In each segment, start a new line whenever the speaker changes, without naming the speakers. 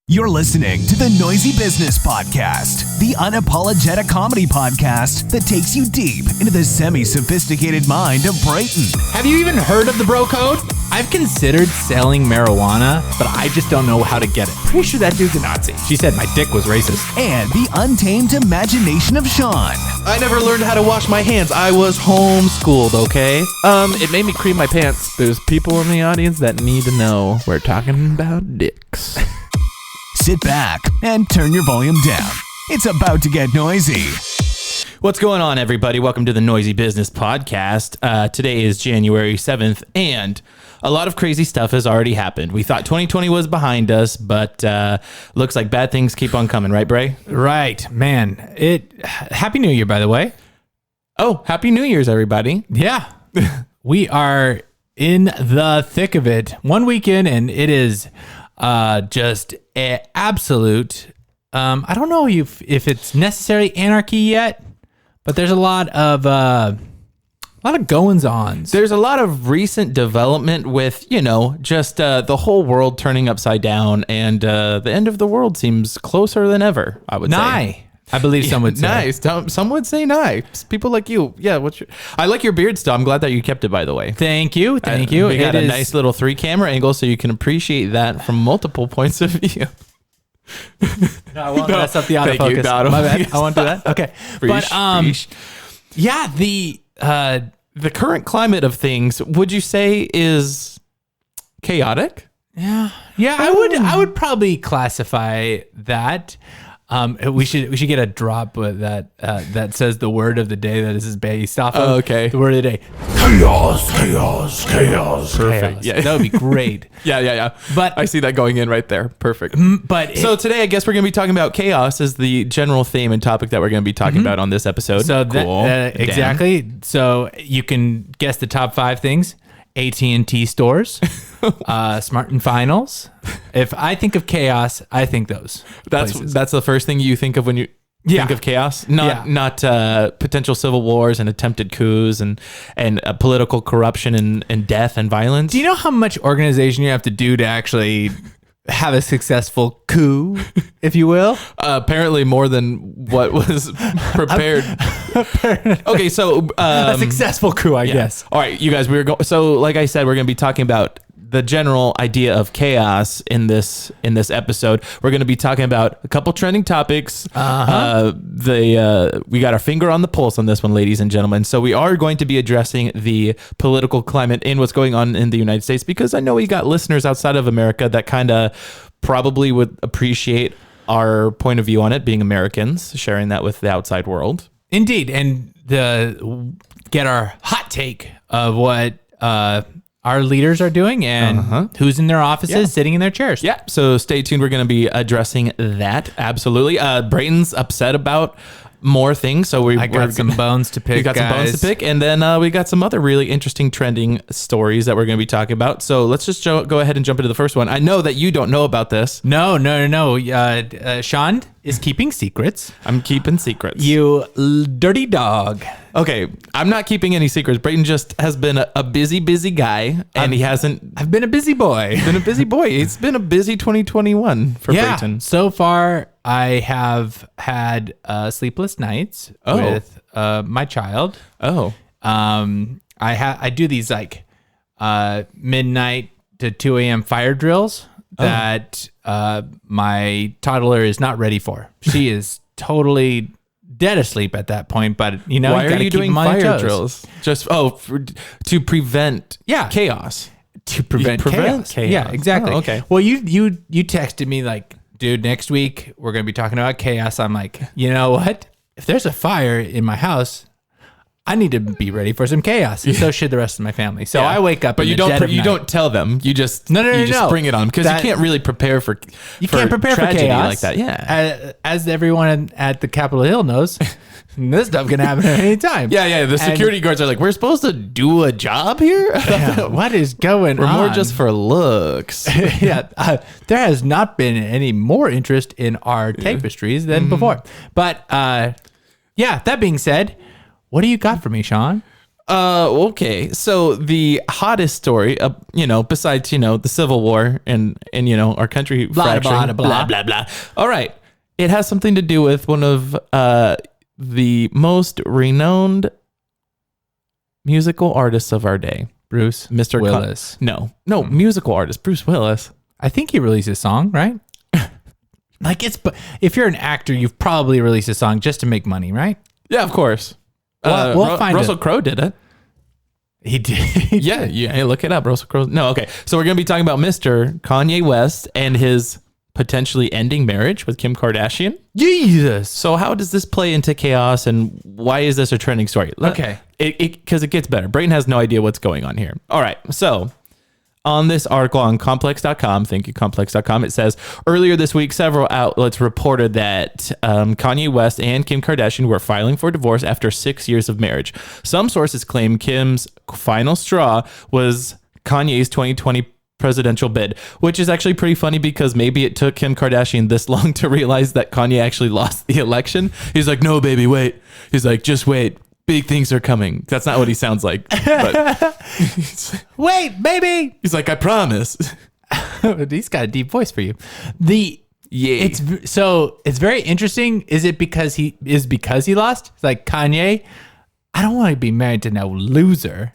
You're listening to the Noisy Business Podcast, the unapologetic comedy podcast that takes you deep into the semi-sophisticated mind of Brayton.
Have you even heard of the bro code? I've considered selling marijuana, but I just don't know how to get it. Pretty sure that dude's a Nazi. She said my dick was racist.
And the untamed imagination of Sean.
I never learned how to wash my hands. I was homeschooled, okay? It made me cream my pants. There's people in the audience that need to know we're talking about dicks.
Sit back and turn your volume down. It's about to get noisy.
What's going on, everybody? Welcome to the Noisy Business Podcast. Today is January 7th, and a lot of crazy stuff has already happened. We thought 2020 was behind us, but looks like bad things keep on coming, right, Bray?
Right, man. Happy New Year, by the way.
Oh, Happy New Year's, everybody.
Yeah. We are in the thick of it. 1 week in, and it is just absolute. I don't know if it's necessary anarchy yet, but there's a lot of goings-ons.
There's a lot of recent development with, just the whole world turning upside down, and the end of the world seems closer than ever, I would say.
I believe some would say.
Nice. Some would say nice. People like you. Yeah. I like your beard still. I'm glad that you kept it, by the way.
Thank you. Thank you.
We got a nice little 3-camera angle so you can appreciate that from multiple points of view.
No, I won't mess up the autofocus. My bad. I won't do that. Okay. But yeah,
the current climate of things, would you say is chaotic?
Yeah. I would probably classify that. We should get a drop with that says the word of the day that this is based off of.
Oh, okay.
The word of the day.
Chaos.
Perfect.
Yeah, that would be great.
Yeah.
But
I see that going in right there. Perfect.
But
so today, I guess we're going to be talking about chaos as the general theme and topic that we're going to be talking about on this episode.
So
cool.
Exactly. So you can guess the top 5 things. AT&T stores, Smart and Finals. If I think of chaos, I think those.
That's the first thing you think of when you think of chaos. Not potential civil wars and attempted coups and political corruption and death and violence.
Do you know how much organization you have to do to actually have a successful coup, if you will?
Apparently more than what was prepared. Okay, so
a successful coup, I guess.
All right, you guys, so like I said, we're going to be talking about the general idea of chaos in this episode. We're going to be talking about a couple trending topics. We got our finger on the pulse on this one, ladies and gentlemen. So we are going to be addressing the political climate and what's going on in the United States, because I know we got listeners outside of America that kind of probably would appreciate our point of view on it, being Americans, sharing that with the outside world.
Indeed, and get our hot take of what our leaders are doing and who's in their offices, sitting in their chairs.
Yeah, so stay tuned. We're going to be addressing that. Absolutely. Brayton's upset about more things, so
I got some bones to pick.
We got some bones to pick, and then we got some other really interesting trending stories that we're going to be talking about. So let's just go ahead and jump into the first one. I know that you don't know about this.
No. Sean is keeping secrets.
I'm keeping secrets.
You dirty dog.
Okay, I'm not keeping any secrets. Brayton just has been a busy guy, and he hasn't.
I've been a busy boy.
It's been a busy 2021 for Brayton.
So far, I have had sleepless nights with my child. I do these like midnight to 2 a.m. fire drills that my toddler is not ready for. She is totally dead asleep at that point, but
why are you doing fire drills? Just to prevent chaos.
To prevent chaos. Yeah, exactly.
Oh, okay.
Well, you texted me like, dude, next week we're gonna be talking about chaos. I'm like, you know what? If there's a fire in my house, I need to be ready for some chaos. And so should the rest of my family. So I wake up,
but you don't tell them. You just bring it on, because you can't really prepare for tragedy
chaos
like that. Yeah,
as everyone at the Capitol Hill knows, this stuff can happen at any time.
Yeah. The security guards are like, we're supposed to do a job here.
What is going on?
We're more just for looks.
There has not been any more interest in our tapestries than before. But that being said, what do you got for me, Sean?
Okay. So the hottest story, besides, the Civil War and our country fracturing, blah, blah, blah. All right. It has something to do with one of the most renowned musical artists of our day.
Bruce
Mr.
Willis.
No, musical artist, Bruce Willis.
I think he released a song, right? Like if you're an actor, you've probably released a song just to make money, right?
Yeah, of course.
We'll find
Russell Crowe did it.
He did.
Yeah, hey, look it up. Russell Crowe. No, okay. So we're going to be talking about Mr. Kanye West and his potentially ending marriage with Kim Kardashian.
Jesus.
So how does this play into KAOS, and why is this a trending story?
Okay.
Because it gets better. Brayton has no idea what's going on here. All right. So on this article on complex.com, thank you, complex.com, it says, earlier this week, several outlets reported that Kanye West and Kim Kardashian were filing for divorce after 6 years of marriage. Some sources claim Kim's final straw was Kanye's 2020 presidential bid, which is actually pretty funny because maybe it took Kim Kardashian this long to realize that Kanye actually lost the election. He's like, no, baby, wait. He's like, just wait. Big things are coming. That's not what he sounds like. But
wait, baby.
He's like, I promise.
He's got a deep voice for you. It's very interesting. Is it because he lost? It's like, Kanye, I don't want to be married to no loser.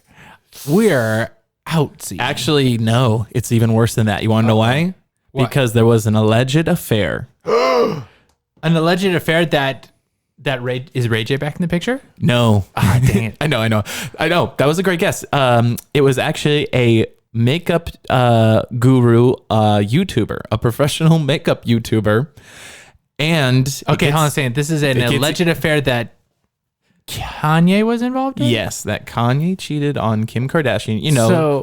We're out.
Actually, no, it's even worse than that. You want to know why? Because there was an alleged affair.
An alleged affair that is Ray J back in the picture?
No.
Ah, dang it.
I know. That was a great guess. It was actually a makeup guru, YouTuber, a professional makeup YouTuber. And
hold on a second. This is an alleged affair that Kanye was involved in?
Yes, that Kanye cheated on Kim Kardashian.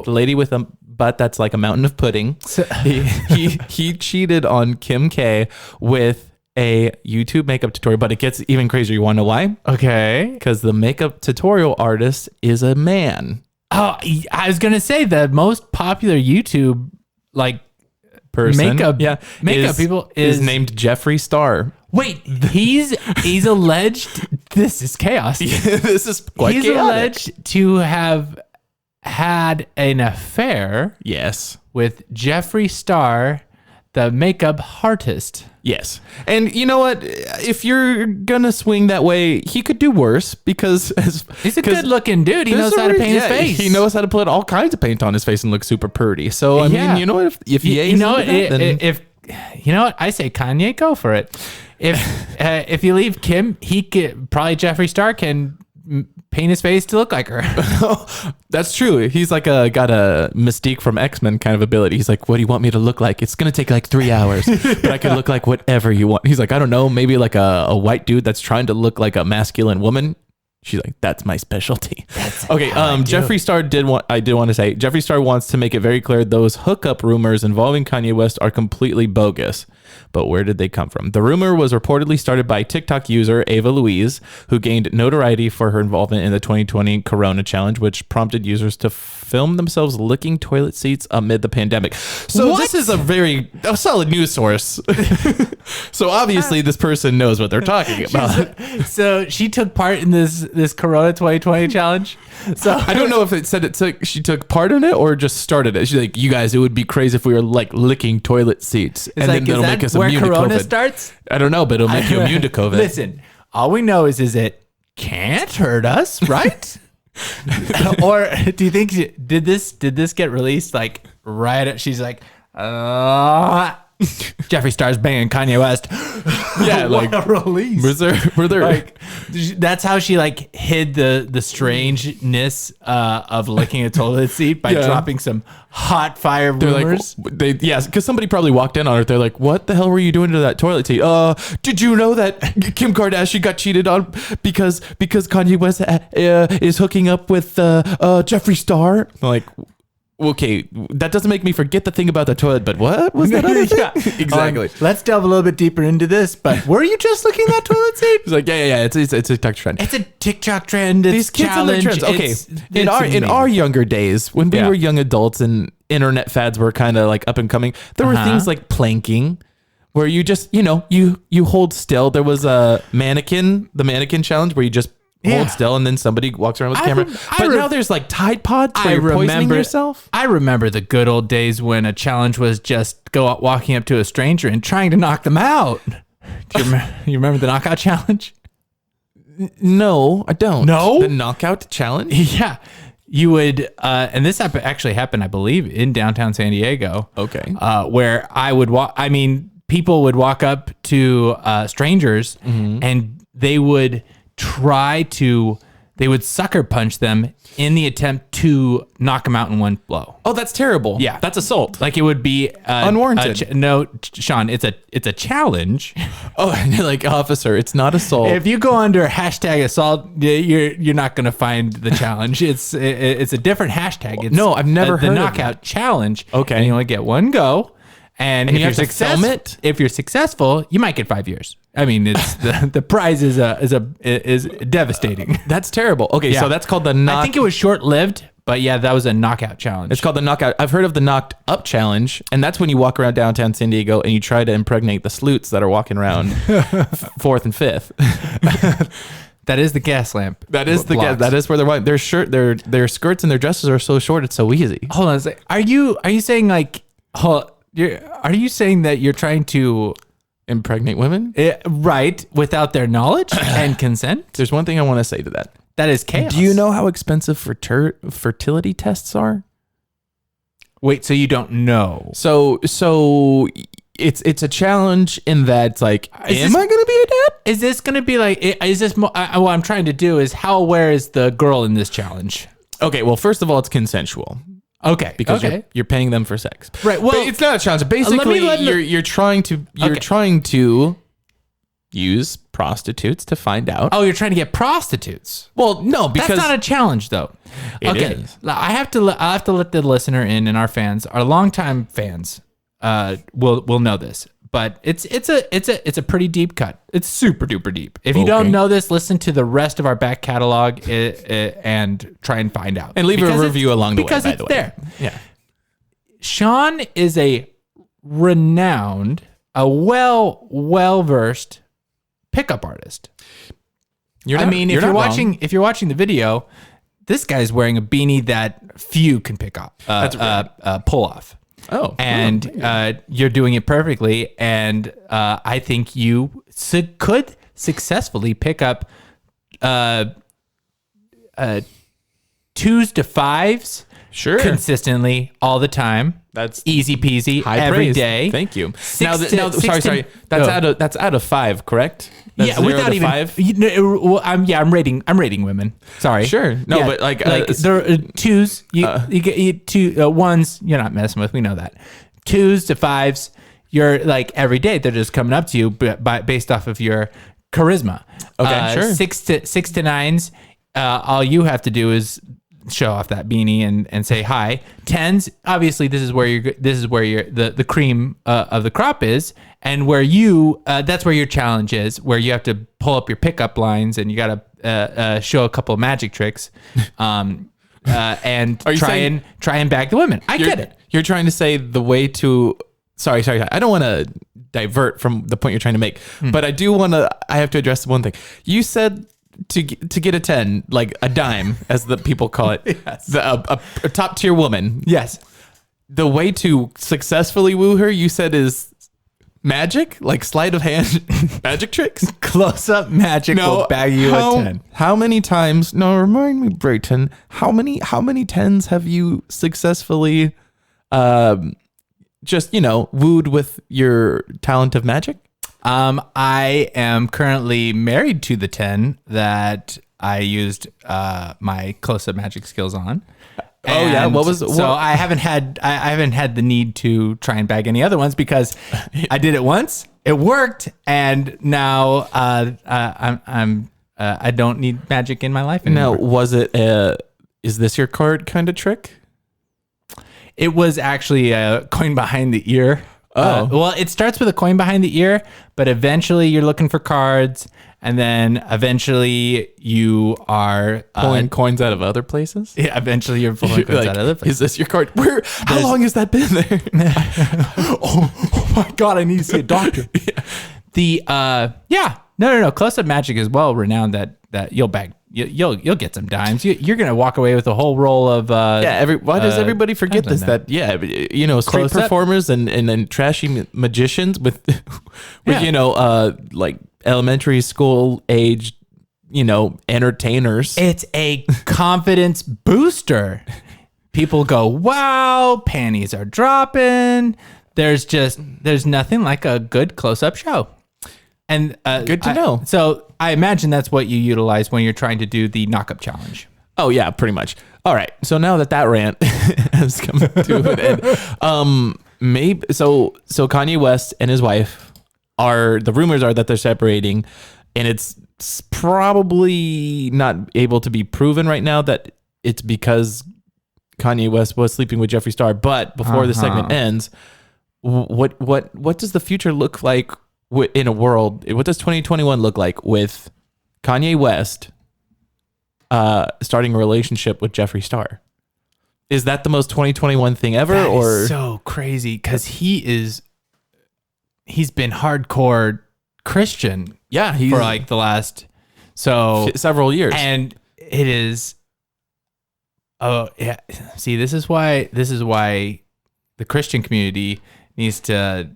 The lady with a butt that's like a mountain of pudding. So, he cheated on Kim K with a YouTube makeup tutorial, but it gets even crazier. You want to know why?
Okay.
Because the makeup tutorial artist is a man.
Oh, I was going to say the most popular YouTube
person
makeup people
is named Jeffery Star.
Wait, he's alleged. This is chaos.
Yeah, this is quite
He's
chaotic.
alleged to have had an affair.
Yes,
with Jeffree Star, the makeup artist.
Yes, and you know what? If you're gonna swing that way, he could do worse because
he's a good-looking dude. He knows how to paint his face.
He knows how to put all kinds of paint on his face and look super pretty. So I mean, you know what? If
you know what, I say Kanye, go for it. If you leave Kim, probably Jeffree Star can paint his face to look like her.
That's true. He's like got a Mystique from X-Men kind of ability. He's like, what do you want me to look like? It's gonna take like 3 hours, but I can look like whatever you want. He's like, I don't know, maybe like a white dude that's trying to look like a masculine woman. She's like, that's my specialty. Okay. Jeffree Star I did want to say, Jeffree Star wants to make it very clear those hookup rumors involving Kanye West are completely bogus. But where did they come from? The rumor was reportedly started by TikTok user Ava Louise, who gained notoriety for her involvement in the 2020 Corona Challenge, which prompted users to film themselves licking toilet seats amid the pandemic. So this is a solid news source. So obviously this person knows what they're talking about.
So she took part in this Corona 2020 challenge. So
I don't know if it said she took part in it or just started it. She's like, you guys, it would be crazy if we were like licking toilet seats, and then it'll make us immune to COVID. Where Corona starts? I don't know, but it'll make you immune to COVID.
Listen, all we know is it can't hurt us, right? Or do you think did this get released like right? She's like, Jeffree Star's banging Kanye West.
Yeah,
like a release.
Were there
like that's how she like hid the strangeness of licking a toilet seat by dropping some hot fire rumors.
Because somebody probably walked in on her. They're like, "What the hell were you doing to that toilet seat? Did you know that Kim Kardashian got cheated on because Kanye West is hooking up with Jeffree Star?" I'm like, okay, that doesn't make me forget the thing about the toilet, but what was that other thing?
Yeah, exactly. Let's delve a little bit deeper into this, but were you just looking at that toilet seat?
He's like, yeah, it's a TikTok trend.
It's a TikTok trend. It's
these kids and their trends. Okay, in our younger days, when we were young adults and internet fads were kind of like up and coming, there were things like planking, where you just, you hold still. There was a the mannequin challenge where you just hold still, and then somebody walks around with a camera. But now there's like Tide Pods where you're poisoning yourself.
I remember the good old days when a challenge was just walking up to a stranger and trying to knock them out. Do you remember the knockout challenge?
No, I don't.
No?
The knockout challenge?
Yeah. You would, and this actually happened, I believe, in downtown San Diego.
Okay.
Where I would people would walk up to strangers and they would they would sucker punch them in the attempt to knock them out in one blow.
Oh, that's terrible.
Yeah.
That's assault.
Like it would be
unwarranted.
No, Sean, it's a challenge.
Oh, and you're like, officer, it's not assault.
If you go under #assault, you're not going to find the challenge. It's a different hashtag. It's
no, I've never heard
the
of
knockout challenge.
Okay.
And you only get one go. And if
you have to film it?
If you're successful, you might get 5 years. I mean, it's the prize is devastating.
That's terrible. Okay,
Yeah.
so that's called the
I think it was short-lived, but yeah, that was a knockout challenge.
It's called the knockout. I've heard of the knocked up challenge, and that's when you walk around downtown San Diego and you try to impregnate the sleuts that are walking around 4th and 5th.
That is the gas lamp.
That is that is where they're walking. Their skirts and their dresses are so short, it's so easy.
Hold on a second. Are you saying like are you saying that you're trying to
impregnate women?
Right, without their knowledge and consent?
There's one thing I want to say to that.
That is chaos.
Do you know how expensive fertility tests are?
Wait, so you don't know?
So it's a challenge in that it's like, am I going to be a dad?
Is this going to be like, is this what I'm trying to do is how aware is the girl in this challenge?
Okay, well, first of all, it's consensual.
Okay.
Because you're paying them for sex.
Right. Well,
but it's not a challenge. Basically, you're trying to use prostitutes to find out.
Oh, you're trying to get prostitutes.
Well, no, because
that's not a challenge though.
It is.
I have to let the listener in and our fans, our longtime fans, will know this. But it's a pretty deep cut. It's super duper deep. If you don't know this, listen to the rest of our back catalog and try and find out.
And leave a review along the way, by the way.
There.
Yeah.
Sean is a renowned, well-versed pickup artist. If you're watching the video, this guy's wearing a beanie that few can pick up, pull off.
Oh,
and you're doing it perfectly. And I think you could successfully pick up 2s to 5s,
sure,
consistently all the time.
That's
easy peasy.
High
every
praise.
day.
Thank you.
Sorry.
That's out of 5, correct? That's
yeah, without even
5.
I'm rating women. Sorry.
Sure. No, but like
there are 2s. You get 2 1s. You're not messing with. We know that. 2s to 5s. You're like every day they're just coming up to you based off of your charisma.
Okay, sure. 6
to 9s. All you have to do is show off that beanie and say hi. 10s, obviously this is where the cream of the crop is, and where that's where your challenge is, where you have to pull up your pickup lines and you got to show a couple of magic tricks, and try and bag the women. I get it.
You're trying to say the way to. Sorry. I don't want to divert from the point you're trying to make, but I do want to. I have to address one thing. You said to get a 10, like a dime, as the people call it,
yes.
a top tier woman.
Yes.
The way to successfully woo her, you said, is magic, like sleight of hand, magic tricks.
Close up magic will bag you a 10.
How many times? No, remind me, Brayton. How many 10s have you successfully, just wooed with your talent of magic?
I am currently married to the 10 that I used my close-up magic skills on. So I haven't had the need to try and bag any other ones because I did it once, it worked, and now I don't need magic in my life anymore.
Now, was it is this your card kind of trick?
It was actually a coin behind the ear.
Oh.
Well, it starts with a coin behind the ear, but eventually you're looking for cards, and then eventually you are
pulling coins out of other places.
Yeah, eventually you're pulling coins out of other places.
Is this your card? How long has that been there?
oh my God, I need to see a doctor. No. Close-up magic is well renowned that you'll bag you'll get some dimes. You're gonna walk away with a whole roll of
why does everybody forget this? That street performers and then trashy magicians with like elementary school age entertainers.
It's a confidence booster. People go, wow, panties are dropping. There's nothing like a good close-up show. And
good to know.
So I imagine that's what you utilize when you're trying to do the knock-up challenge.
Oh yeah, pretty much. All right. So now that rant has come to an end, maybe so Kanye West and his wife the rumors are that they're separating, and it's probably not able to be proven right now that it's because Kanye West was sleeping with Jeffree Star. But before the segment ends, what does the future look like in a world? What does 2021 look like with Kanye West starting a relationship with Jeffree Star? Is that the most 2021 thing ever?
That is so crazy because he's been hardcore Christian.
Yeah,
for like the last
several years,
and it is. Oh yeah, see, this is why the Christian community needs to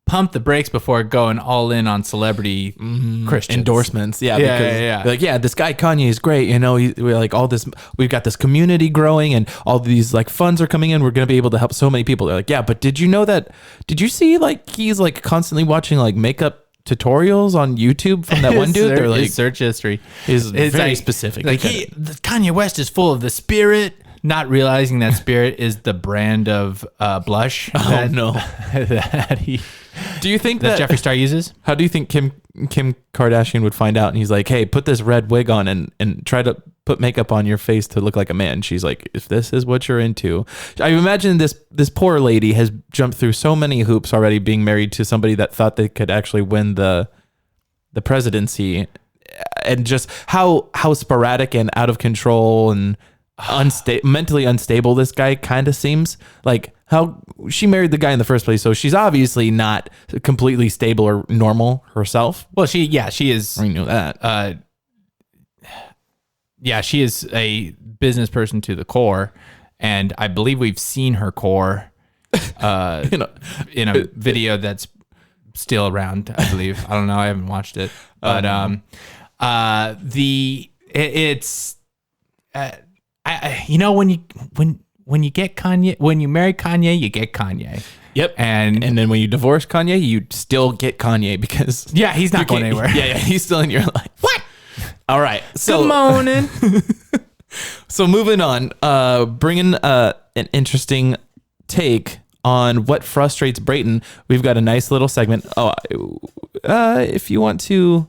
pump the brakes before going all in on celebrity Christians.
Endorsements. Yeah,
because
like this guy Kanye is great. We're like all this. We've got this community growing, and all these like funds are coming in. We're gonna be able to help so many people. They're like, yeah, but did you know that? Did you see like he's like constantly watching like makeup tutorials on YouTube from that one dude? They're like,
his search history
is very specific.
Like Kanye West is full of the Spirit, not realizing that Spirit is the brand of blush.
No.
That he.
Do you think
that Jeffree Star uses?
How do you think Kim Kardashian would find out? And he's like, hey, put this red wig on and try to put makeup on your face to look like a man. She's like, if this is what you're into. I imagine this poor lady has jumped through so many hoops already being married to somebody that thought they could actually win the presidency, and just how sporadic and out of control and mentally unstable this guy kind of seems. Like how she married the guy in the first place, so she's obviously not completely stable or normal herself.
Well, she is.
I knew that.
She is a business person to the core, and I believe we've seen her core in a video that's still around. I believe. I don't know. I haven't watched it, but when you get Kanye, when you marry Kanye, you get Kanye.
Yep.
And
then when you divorce Kanye, you still get Kanye because
he's not going anywhere.
Yeah, he's still in your life.
What?
All right. So
good morning.
So moving on, bringing an interesting take on what frustrates Brayton. We've got a nice little segment. If you want to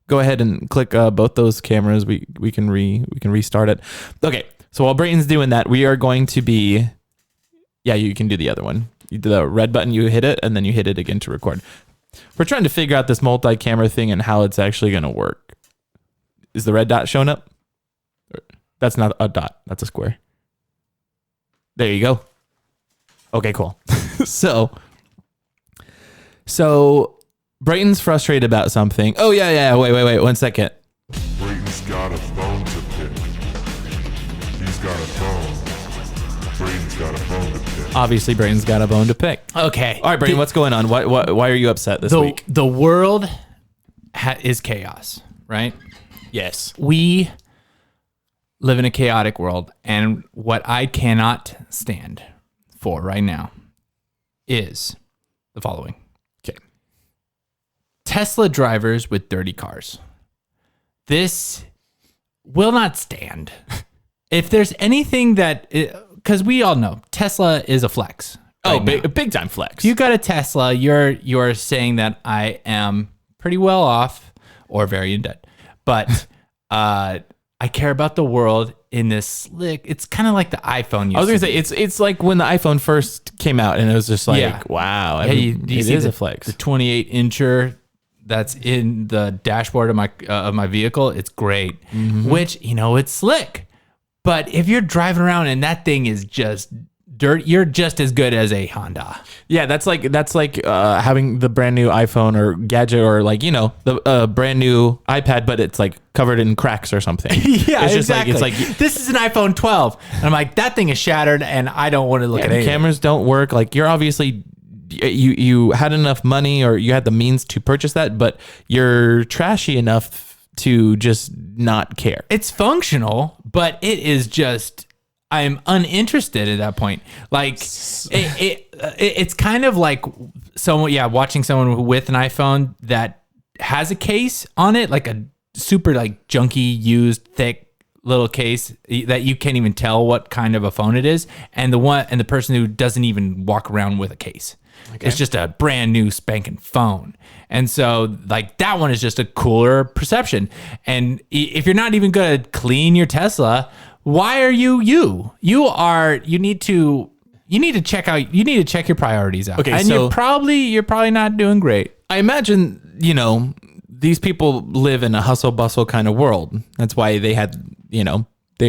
go ahead and click both those cameras, we can restart it. Okay. So while Brayton's doing that, we are going to be, you can do the other one. You do the red button, you hit it, and then you hit it again to record. We're trying to figure out this multi-camera thing and how it's actually going to work. Is the red dot showing up? That's not a dot. That's a square. There you go. Okay, cool. So Brayton's frustrated about something. Oh, yeah. Wait. 1 second.
Brayton's got a bone to pick. He's got a bone. Brayton's got a bone to pick.
Obviously, Brayton's got a bone to pick.
Okay.
All right, Brayton, what's going on? Why are you upset this week?
The world is chaos, right?
Yes.
We live in a chaotic world, and what I cannot stand for right now is the following.
Okay.
Tesla drivers with dirty cars. This will not stand. If there's anything that, because we all know Tesla is a flex.
Big time flex.
If you got a Tesla, you're saying that I am pretty well off or very in debt. But I care about the world in this slick. It's kind of like the iPhone.
I was gonna say it's like when the iPhone first came out, and it was just like, wow,
it is
a flex.
The 28-incher that's in the dashboard of my vehicle. It's great, which it's slick. But if you're driving around and that thing is just you're just as good as a Honda.
Yeah, that's like having the brand new iPhone or gadget, or like, you know, the brand new iPad, but it's like covered in cracks or something.
Yeah,
it's just
exactly.
like, it's like,
this is an iPhone 12, and I'm like, that thing is shattered, and I don't want to look at
the
it.
cameras don't work. Like, you're obviously, you had enough money, or you had the means to purchase that, but you're trashy enough to just not care.
It's functional, but it is just, I'm uninterested at that point. Like it's kind of like watching someone with an iPhone that has a case on it, like a super like junky, used, thick little case that you can't even tell what kind of a phone it is, and the person who doesn't even walk around with a case. Okay. It's just a brand new spanking phone. And so like that one is just a cooler perception. And if you're not even going to clean your Tesla, why are you need to check your priorities out.
Okay,
and
so
you're probably not doing great.
I imagine, you know, these people live in a hustle bustle kind of world. That's why they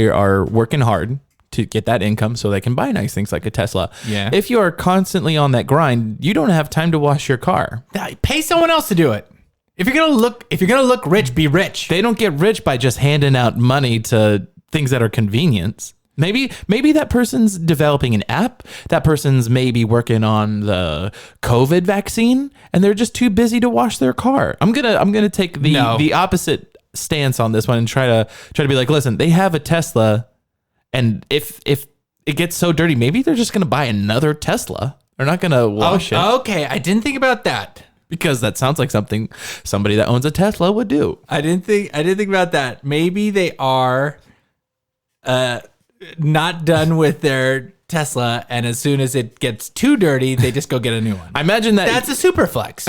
are working hard to get that income so they can buy nice things like a Tesla.
Yeah.
If you are constantly on that grind, you don't have time to wash your car.
Pay someone else to do it. If you're gonna look rich, be rich.
They don't get rich by just handing out money to things that are convenience. Maybe that person's developing an app. That person's maybe working on the COVID vaccine, and they're just too busy to wash their car. I'm gonna take the opposite stance on this one and try to be like, listen, they have a Tesla, and if it gets so dirty, maybe they're just gonna buy another Tesla. They're not gonna wash it.
Okay, I didn't think about that.
Because that sounds like something somebody that owns a Tesla would do.
I didn't think about that. Maybe they are not done with their Tesla, and as soon as it gets too dirty, they just go get a new one.
I imagine
that's a super flex.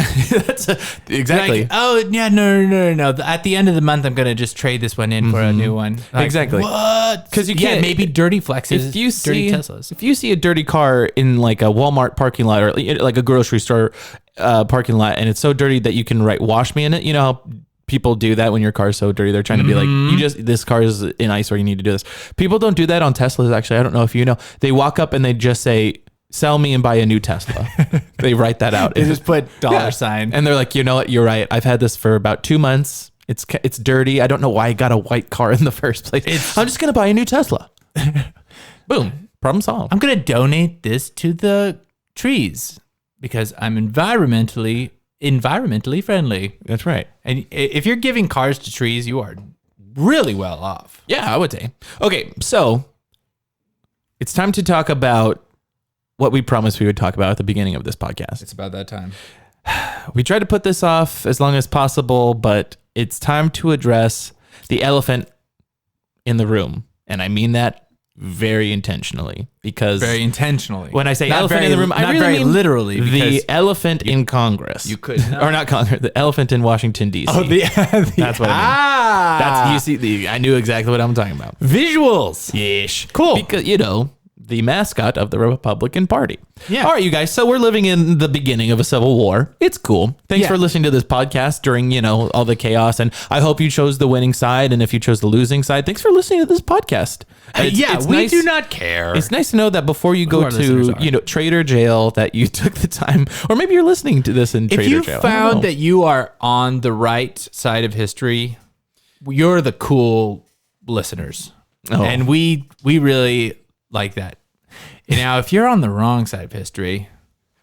Exactly.
Like, oh yeah, no. At the end of the month, I'm gonna just trade this one in for a new one. Like,
exactly.
What?
Because you can't.
Maybe dirty flexes. Dirty Teslas.
If you see a dirty car in like a Walmart parking lot or like a grocery store parking lot, and it's so dirty that you can write "wash me" in it, you know how people do that when your car's so dirty. They're trying to be like, this car is in ice, or you need to do this. People don't do that on Teslas. Actually, I don't know if you know. They walk up and they just say, "Sell me and buy a new Tesla." They write that out.
They just put $sign.
And they're like, you know what? You're right. I've had this for about 2 months. It's dirty. I don't know why I got a white car in the first place. I'm just going to buy a new Tesla. Boom. Problem solved.
I'm going to donate this to the trees because I'm environmentally friendly.
That's right.
And if you're giving cars to trees, you are really well off.
Yeah, I would say. Okay, so it's time to talk about what we promised we would talk about at the beginning of this podcast.
It's about that time.
We tried to put this off as long as possible, but it's time to address the elephant in the room. And I mean that very intentionally, because
very intentionally.
When I say
not
elephant
very,
in the room, I
not
really
very
mean
literally.
The elephant in Congress.
You could not.
Or not Congress, the elephant in Washington, D.C.
Oh,
that's what I mean. You see, I knew exactly what I'm talking about.
Visuals.
Yeesh.
Cool.
Because, you know, the mascot of the Republican Party.
Yeah.
All right, you guys. So we're living in the beginning of a civil war. It's cool. Thanks for listening to this podcast during, you know, all the chaos. And I hope you chose the winning side. And if you chose the losing side, thanks for listening to this podcast.
It's we do not care.
It's nice to know that before you go to, you know, trader jail, that you took the time, or maybe you're listening to this in trader jail.
If you found that you are on the right side of history, you're the cool listeners. Oh. And we really like that. Now, if you're on the wrong side of history,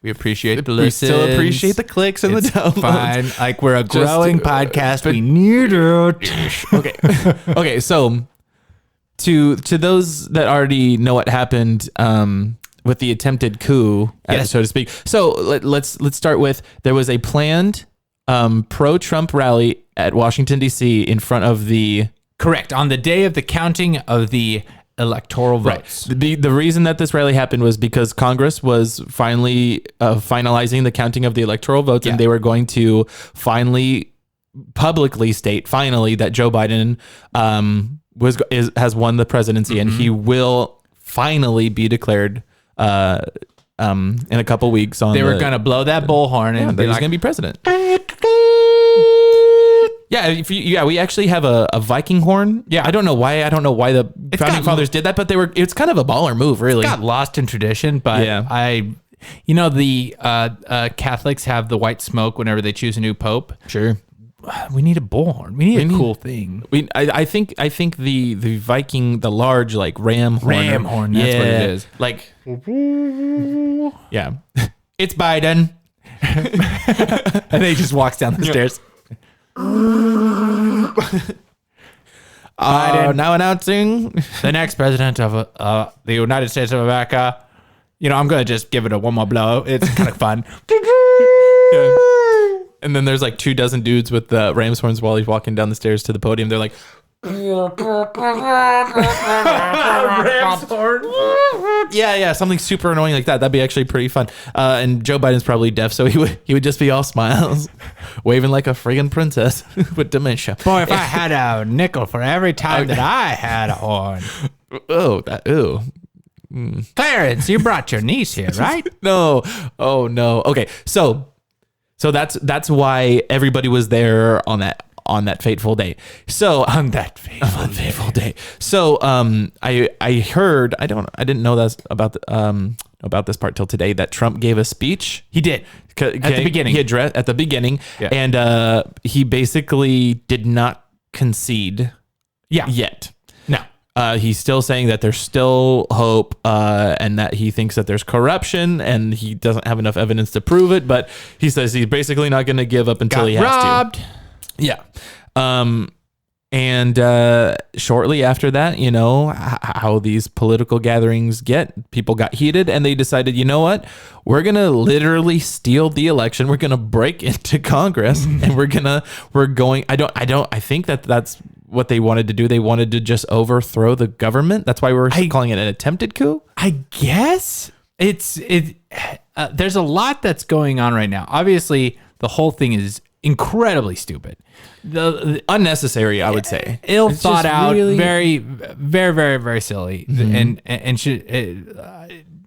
we appreciate the listens.
We still appreciate the clicks and the downloads.
Fine. Like, we're a growing podcast. We need it.
Okay. So to those that already know what happened with the attempted coup, so to speak. So let's start with, there was a planned pro-Trump rally at Washington, D.C. in front of the...
Correct. On the day of the counting of the electoral votes.
Right. The reason that this rally happened was because Congress was finally finalizing the counting of the electoral votes, and they were going to finally publicly state that Joe Biden has won the presidency, and he will finally be declared in a couple weeks. They
were going to blow that bullhorn and
he's going to be president. Yeah, we actually have a Viking horn. Yeah, I don't know why the founding fathers did that, but it's kind of a baller move, really.
It got lost in tradition, but the Catholics have the white smoke whenever they choose a new pope.
Sure.
We need a bullhorn. We need a cool thing.
I think the Viking, the large like ram horn.
That's what it is.
Like, yeah, it's Biden,
and then he just walks down the stairs.
Now announcing
the next president of the United States of America. I'm gonna just give it one more blow. It's kind of fun.
Yeah. And then there's like 24 dudes with the ram's horns while he's walking down the stairs to the podium. They're like, ram's horn. Yeah, something super annoying like that. That'd be actually pretty fun. And Joe Biden's probably deaf, so he would just be all smiles, waving like a friggin' princess with dementia.
Boy, if I had a nickel for every time that I had a horn.
Ooh.
Clarence, you brought your niece here, right?
No. Oh no. Okay, so that's why everybody was there on that fateful day. So on that fateful day. So I heard I didn't know that about this part till today, that Trump gave a speech.
He did at the beginning.
He addressed at the beginning, and he basically did not concede. Yet. No. He's still saying that there's still hope, and that he thinks that there's corruption, and he doesn't have enough evidence to prove it. But he says he's basically not going to give up until he has
robbed.
to. Yeah. And shortly after that, how these political gatherings get, people got heated, and they decided, you know what? We're going to literally steal the election. We're going to break into Congress, and I think that's what they wanted to do. They wanted to just overthrow the government. That's why we're calling it an attempted coup.
I guess there's a lot that's going on right now. Obviously, the whole thing is incredibly stupid. The
unnecessary, I would say.
Ill thought out, really, very, very, very, very silly, and should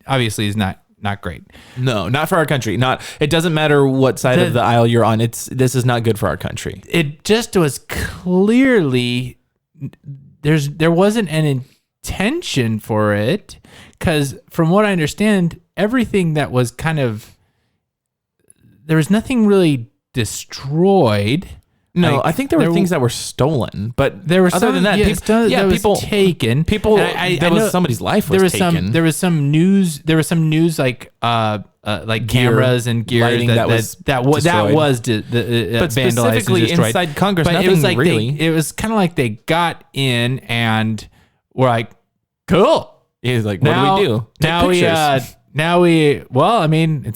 obviously is not great.
No, not for our country. It doesn't matter what side of the aisle you're on. This is not good for our country.
It just was clearly there wasn't an intention for it, because from what I understand, everything that was there was nothing really destroyed.
No, I think there were things that were stolen, but
there were
other than that,
people taken.
Somebody's life was taken.
There was some news like cameras and gear that was vandalized and
specifically
destroyed.
Inside Congress,
but
nothing
it was like
really.
It was kind of like they got in and were like, cool.
He's like, what do we do?
It's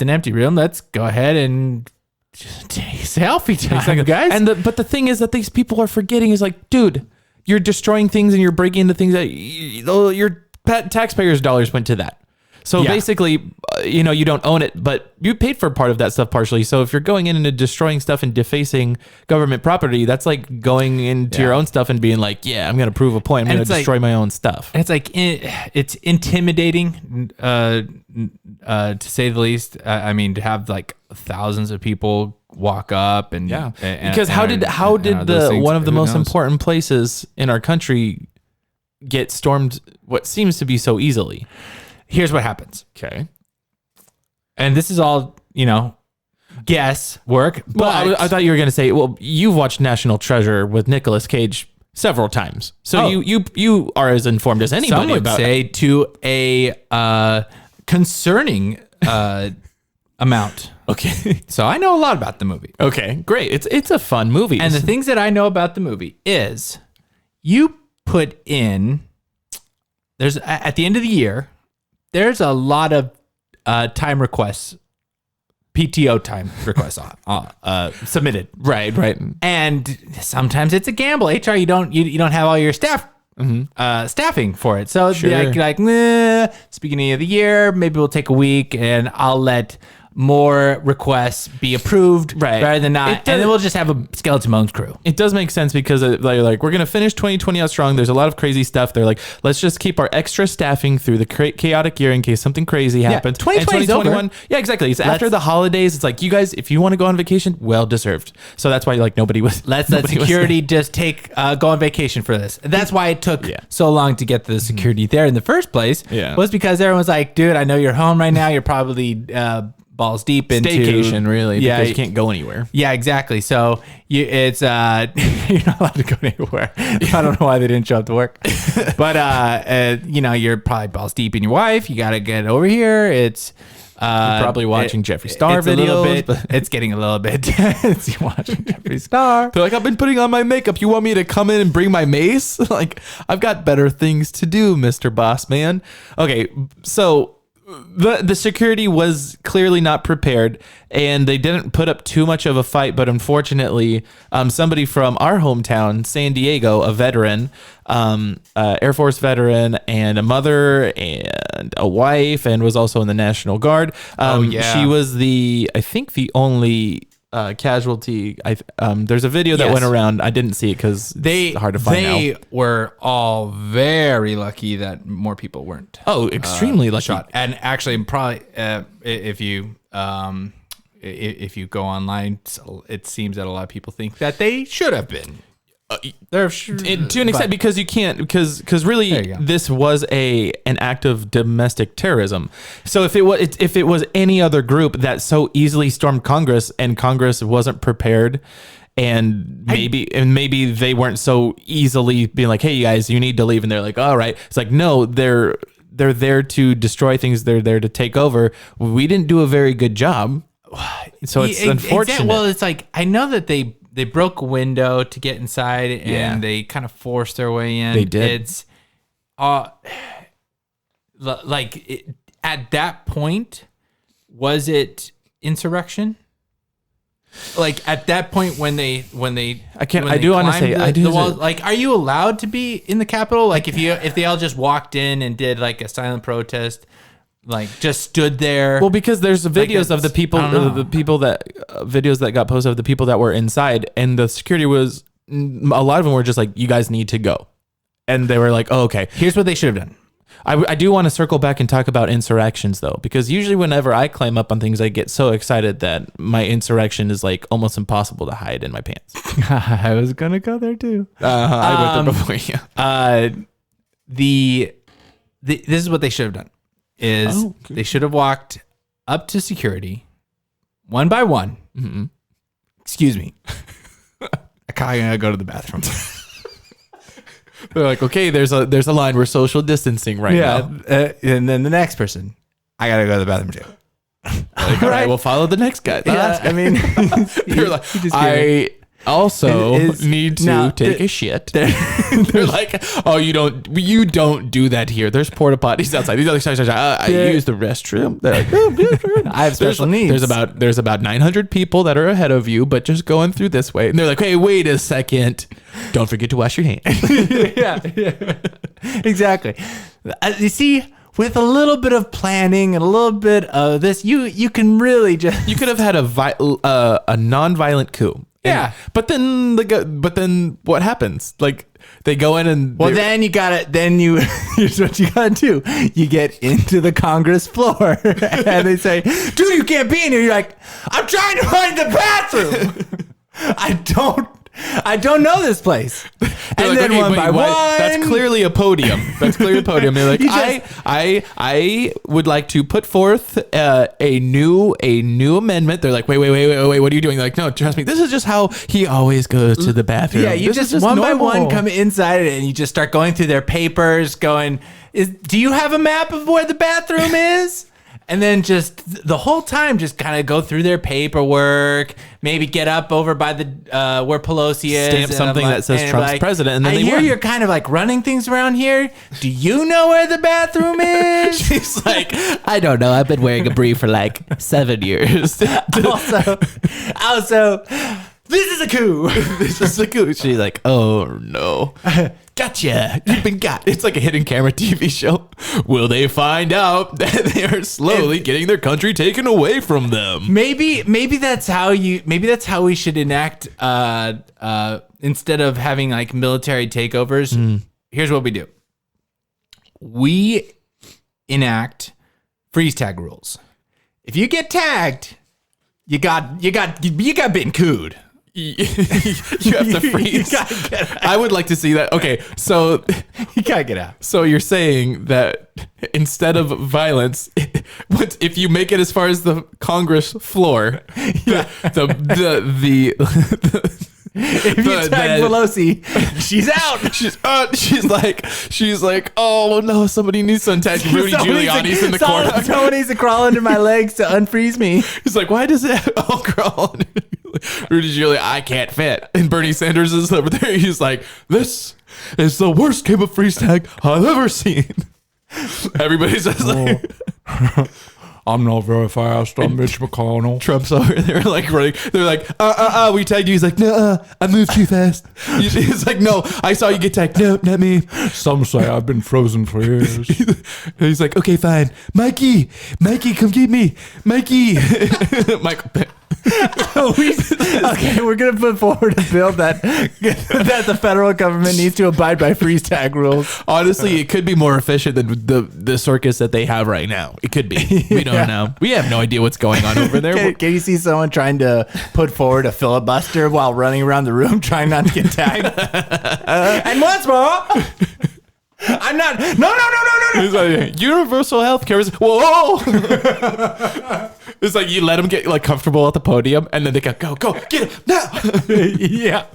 an empty room. Let's go ahead and just take selfie time, guys.
But the thing is that these people are forgetting is like, dude, you're destroying things and you're breaking into things that your taxpayers' dollars went to that. So basically, you don't own it, but you paid for part of that stuff partially. So if you're going in and destroying stuff and defacing government property, that's like going into your own stuff and being like, yeah, I'm going to prove a point. I'm going to destroy my own stuff.
And it's like, it's intimidating, to say the least. I mean, to have like thousands of people walk up and
because how did one of the most important places in our country get stormed? What seems to be so easily.
Here's what happens.
Okay.
And this is all, guesswork. But
well, I thought you were going to say, well, you've watched National Treasure with Nicolas Cage several times. So you are as informed as anybody
some would
about
say it. To a concerning amount.
Okay.
So I know a lot about the movie.
Okay, great. It's a fun movie.
And the things that I know about the movie is you put in, there's at the end of the year, there's a lot of time requests, PTO time requests submitted.
Right.
And sometimes it's a gamble. HR, you don't have all your staff staffing for it. So it's beginning of the year, maybe we'll take a week and I'll let more requests be approved rather than not. And then we'll just have a Skeleton Bones crew.
It does make sense because they're like, we're going to finish 2020 out strong. There's a lot of crazy stuff. They're like, let's just keep our extra staffing through the chaotic year in case something crazy happens.
2020 is over.
Yeah, exactly. It's after the holidays. It's like, you guys, if you want to go on vacation, well deserved. So that's why like nobody was.
Let security just go on vacation for this. That's why it took so long to get the security there in the first place.
Yeah.
Was because everyone's like, dude, I know you're home right now. You're probably balls deep into
staycation, really, because you can't go anywhere.
Yeah, exactly. So it's you're not allowed to go anywhere. I don't know why they didn't show up to work, but you're probably balls deep in your wife. You got to get over here. It's
you're probably watching Jeffree Star videos.
It's getting a little bit tense. You're watching Jeffree Star.
They're like, I've been putting on my makeup. You want me to come in and bring my mace? Like, I've got better things to do, Mr. Boss Man. Okay, so the security was clearly not prepared, and they didn't put up too much of a fight. But unfortunately, somebody from our hometown, San Diego, a veteran, Air Force veteran, and a mother and a wife, and was also in the National Guard. She was I think the only casualty. There's a video that went around. I didn't see it because it's hard to find now.
They were all very lucky that more people weren't.
Oh, extremely lucky.
Shot. And actually, probably if you go online, it seems that a lot of people think that they should have been.
To an extent, because you can't, because really this was an act of domestic terrorism. So if it was any other group that so easily stormed Congress and Congress wasn't prepared, and maybe they weren't so easily being like, hey, you guys, you need to leave, and they're like, all right. It's like, no, they're there to destroy things. They're there to take over. We didn't do a very good job. So it's unfortunate.
Well, it's like, I know that they broke a window to get inside, and they kind of forced their way in.
They did.
It's at that point, was it insurrection? Like at that point when they
I do want to say
the walls, like, are you allowed to be in the Capitol? Like if they all just walked in and did like a silent protest, like just stood there.
Well, because there's videos of the people videos that got posted of the people that were inside, and the security was, a lot of them were just like, you guys need to go. And they were like, oh, okay.
Here's what they should have done.
I do want to circle back and talk about insurrections though, because usually whenever I climb up on things, I get so excited that my insurrection is like almost impossible to hide in my pants.
I was going to go there too.
I went there before you.
This is what they should have done. They should have walked up to security one by one.
Mm-hmm.
Excuse me. I gotta go to the bathroom.
They're like, okay, there's a line. We're social distancing right now.
And then the next person, I gotta go to the bathroom too.
Like, all right, we'll follow the next guy.
I mean,
they're like, I also need to take a shit. They're like, oh, you don't do that here. There's porta potties outside. These other I use the restroom. They're like,
I have special needs.
There's about 900 people that are ahead of you, but just going through this way. And they're like, hey, wait a second. Don't forget to wash your hands.
yeah, exactly. You see, with a little bit of planning and a little bit of this, you can really just.
You could have had a non-violent coup.
Yeah,
but then what happens? Like they go in and
then here's what you gotta do. You get into the Congress floor and they say, dude, you can't be in here. You're like, I'm trying to find the bathroom. I don't know this place. And
like,
then one by one.
That's clearly a podium. They're like, I would like to put forth a new amendment. They're like, wait, what are you doing? They're like, no, trust me. This is just how he always goes to the bathroom.
Yeah, you just one by one come inside and you just start going through their papers, going, do you have a map of where the bathroom is? And then just the whole time, just kind of go through their paperwork, maybe get up over by the where Pelosi is.
Stamp something that says Trump's president, and then
I hear you're kind of like running things around here. Do you know where the bathroom is?
She's like, I don't know. I've been wearing a brief for like 7 years.
Also, this is a coup.
This is a coup. She's like, oh no. Gotcha. You've been got. It's like a hidden camera TV show. Will they find out that they are slowly getting their country taken away from them?
Maybe that's how we should enact instead of having like military takeovers. Here's what we do. We enact freeze tag rules. If you get tagged, you got been cooed.
You have to freeze. I would like to see that. Okay, so
You gotta get out.
So you're saying that instead of violence, if you make it as far as the Congress floor,
If you tag Pelosi, she's out.
She's like, oh no, somebody needs to untag Rudy Giuliani's in the corner.
Someone needs to crawl under my legs to unfreeze me.
He's like, why does it all crawl under Rudy Giuliani? I can't fit. And Bernie Sanders is over there. He's like, this is the worst game of freeze tag I've ever seen. Everybody's just like,
I'm not very fast. I'm Mitch McConnell.
Trump's over there like running. They're like, we tagged you. He's like, no, I moved too fast. He's like, no, I saw you get tagged. No, not me.
Some say I've been frozen for years.
He's like, okay, fine. Mikey, come get me. Mikey. Michael.
Okay, we're gonna put forward a bill that the federal government needs to abide by freeze tag rules.
Honestly, it could be more efficient than the circus that they have right now. It could be. We don't know. We have no idea what's going on over there.
Can you see someone trying to put forward a filibuster while running around the room trying not to get tagged? And once more, I'm not. No.
It's like, universal health care is. Whoa. It's like you let them get like comfortable at the podium, and then they go, go, get him now.
Yeah,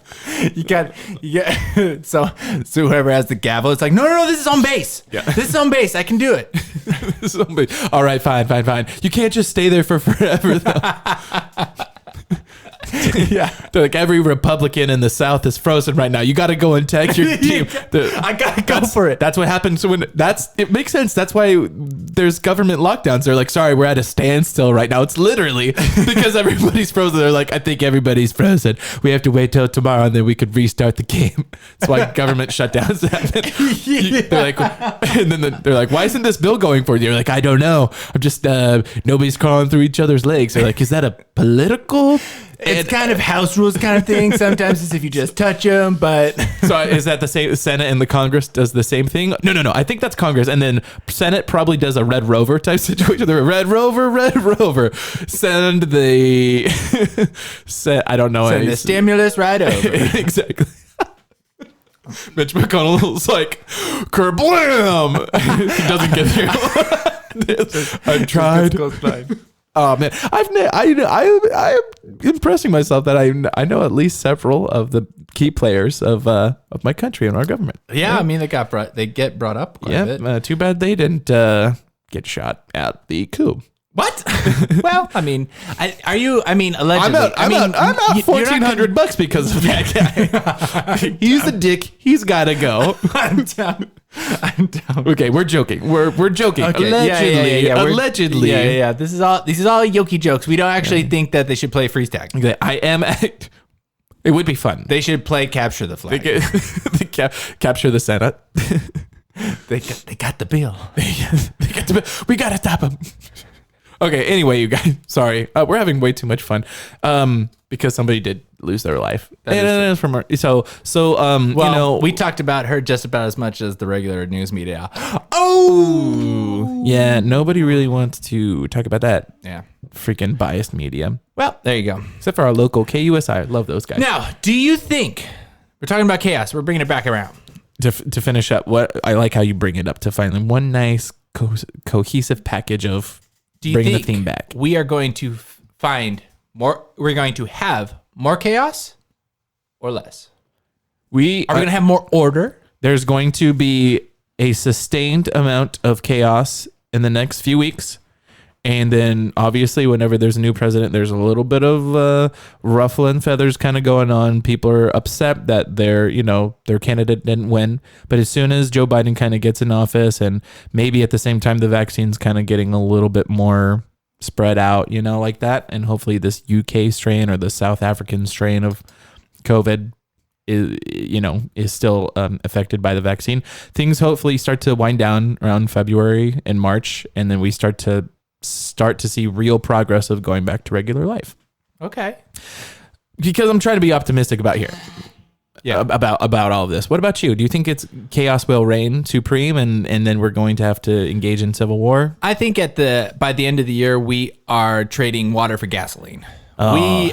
you got. So whoever has the gavel, it's like, no, this is on base.
Yeah.
This is on base. I can do it.
This is on base. All right, fine. You can't just stay there for forever, though. Yeah, they're like, every Republican in the South is frozen right now. You got to go and tag your team.
I gotta go for it.
That's what happens when it makes sense. That's why there's government lockdowns. They're like, sorry, we're at a standstill right now. It's literally because everybody's frozen. They're like, I think everybody's frozen. We have to wait till tomorrow and then we could restart the game. That's why government shutdowns happen.
Yeah.
They're like, and then they're like, why isn't this bill going for you? You're like, I don't know. I'm just nobody's crawling through each other's legs. They're like, is that a political?
It's kind of house rules kind of thing. Sometimes it's if you just touch them, but
so is that the same? Senate and the Congress does the same thing? No. I think that's Congress, and then Senate probably does a Red Rover type situation. They're Red Rover. Send the I don't know.
Send the stimulus right over.
Exactly. Mitch McConnell's like, kerblam! He doesn't get there. I've tried. Oh man, I am impressing myself that I know at least several of the key players of my country and our government.
Yeah, I mean they get brought up quite a bit.
Too bad they didn't get shot at the coup.
What? Well, I mean, allegedly.
I'm out $1,400 because of that guy. He's a dick. He's got to go.
I'm down.
Okay, we're joking. We're joking.
Okay.
Allegedly.
Yeah. This is all Yoki jokes. We don't actually think that they should play freeze tag.
Okay, it would be fun.
They should play capture the flag.
Capture the Senate.
They got the bill.
We got to stop them. Okay, anyway, you guys, sorry. We're having way too much fun because somebody did lose their life.
We talked about her just about as much as the regular news media.
Oh! Yeah, nobody really wants to talk about that.
Yeah.
Freaking biased media.
Well, there you go.
Except for our local KUSI. I love those guys.
Now, do you think, we're talking about chaos, we're bringing it back around.
To finish up, I like how you bring it up to finally one nice cohesive package of bringing the theme back.
We are going to we're going to have more chaos or less? Are we going to have more order?
There's going to be a sustained amount of chaos in the next few weeks. And then obviously whenever there's a new president, there's a little bit of ruffle and feathers kind of going on. People are upset that their candidate didn't win. But as soon as Joe Biden kind of gets in office and maybe at the same time the vaccine's kind of getting a little bit more spread out, like that. And hopefully this UK strain or the South African strain of COVID is still affected by the vaccine. Things hopefully start to wind down around February and March, and then we start to see real progress of going back to regular life.
Okay.
Because I'm trying to be optimistic about here. Yeah. About all of this. What about you? Do you think it's chaos will reign supreme and then we're going to have to engage in civil war?
I think by the end of the year, we are trading water for gasoline. We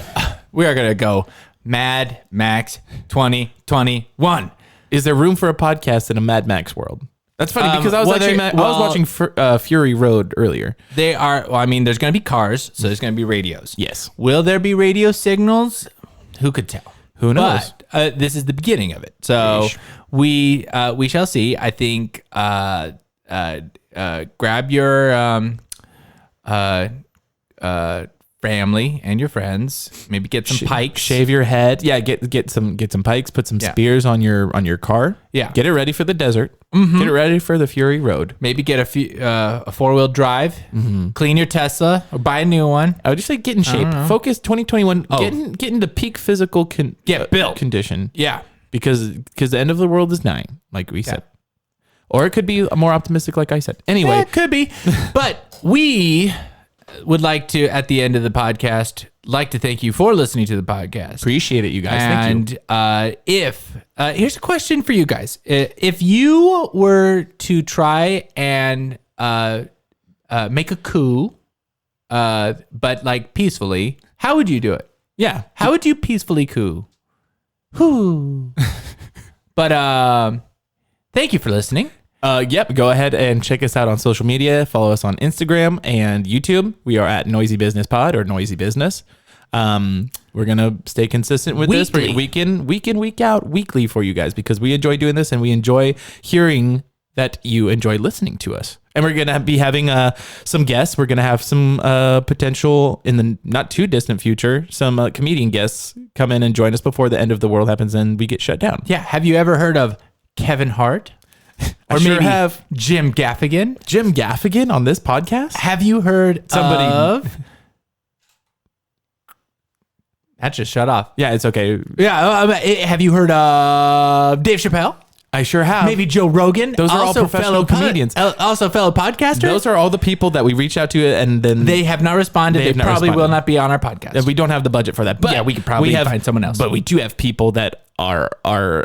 are going to go Mad Max 2021.
Is there room for a podcast in a Mad Max world? That's funny because I was watching Fury Road earlier.
They are. Well, I mean, there's going to be cars, so there's going to be radios.
Yes.
Will there be radio signals? Who could tell?
Who knows?
But this is the beginning of it, so we shall see. I think grab your family and your friends. Maybe get some pikes.
Shave your head. Yeah, get some pikes. Put some spears on your car.
Yeah,
get it ready for the desert. Mm-hmm. Get it ready for the Fury Road.
Maybe get a 4-wheel drive. Mm-hmm. Clean your Tesla or buy a new one.
I would just say get in shape. Focus 2021. Get into peak physical condition.
Yeah,
because the end of the world is nigh, like we said. Or it could be more optimistic, like I said. Anyway,
it could be. But we would like to, at the end of the podcast, thank you for listening to the podcast.
Appreciate it, you guys. Thank you.
And here's a question for you guys. If you were to try and make a coup, but peacefully, how would you do it?
Yeah.
How would you peacefully coup? Whoo. But thank you for listening.
Yep. Go ahead and check us out on social media. Follow us on Instagram and YouTube. We are at Noisy Business Pod or Noisy Business. We're going to stay consistent with this week in, week out, weekly for you guys, because we enjoy doing this and we enjoy hearing that you enjoy listening to us. And we're going to be having some guests. We're going to have some potential in the not too distant future, some comedian guests come in and join us before the end of the world happens and we get shut down.
Yeah. Have you ever heard of Kevin Hart?
Or maybe have
Jim Gaffigan.
Jim Gaffigan on this podcast?
Have you heard of... That just shut off.
Yeah, it's okay.
Yeah, have you heard of Dave Chappelle?
I sure have.
Maybe Joe Rogan.
Those are all professional comedians.
Also fellow podcasters.
Those are all the people that we reach out to, and then
they have not responded. They probably will not be on our podcast.
And we don't have the budget for that. But
yeah, we could probably find someone else.
But we do have people that are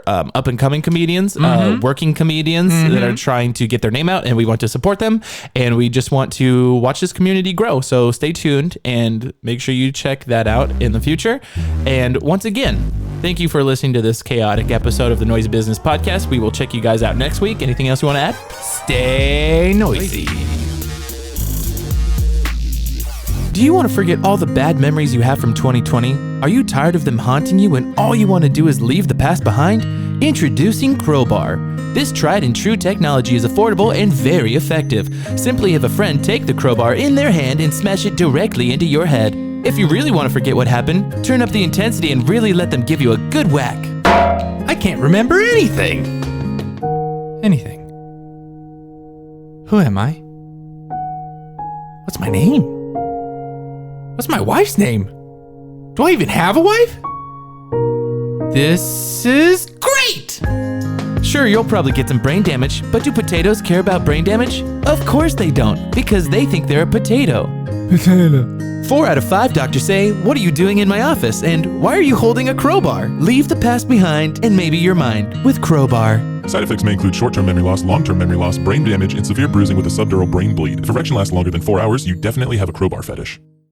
up and coming comedians, working comedians that are trying to get their name out, and we want to support them, and we just want to watch this community grow. So stay tuned and make sure you check that out in the future. And once again, thank you for listening to this chaotic episode of the Noisy Business Podcast. We will check you guys out next week. Anything else you want to add?
Stay noisy.
Do you want to forget all the bad memories you have from 2020? Are you tired of them haunting you and all you want to do is leave the past behind? Introducing Crowbar. This tried and true technology is affordable and very effective. Simply have a friend take the crowbar in their hand and smash it directly into your head. If you really want to forget what happened, turn up the intensity and really let them give you a good whack.
I can't remember anything. Who am I? What's my name? What's my wife's name? Do I even have a wife? This is great!
Sure, you'll probably get some brain damage, but do potatoes care about brain damage? Of course they don't, because they think they're a potato. 4 out of 5 doctors say, "What are you doing in my office?" And "Why are you holding a crowbar?" Leave the past behind and maybe your mind with Crowbar.
Side effects may include short-term memory loss, long-term memory loss, brain damage, and severe bruising with a subdural brain bleed. If erection lasts longer than 4 hours, you definitely have a crowbar fetish.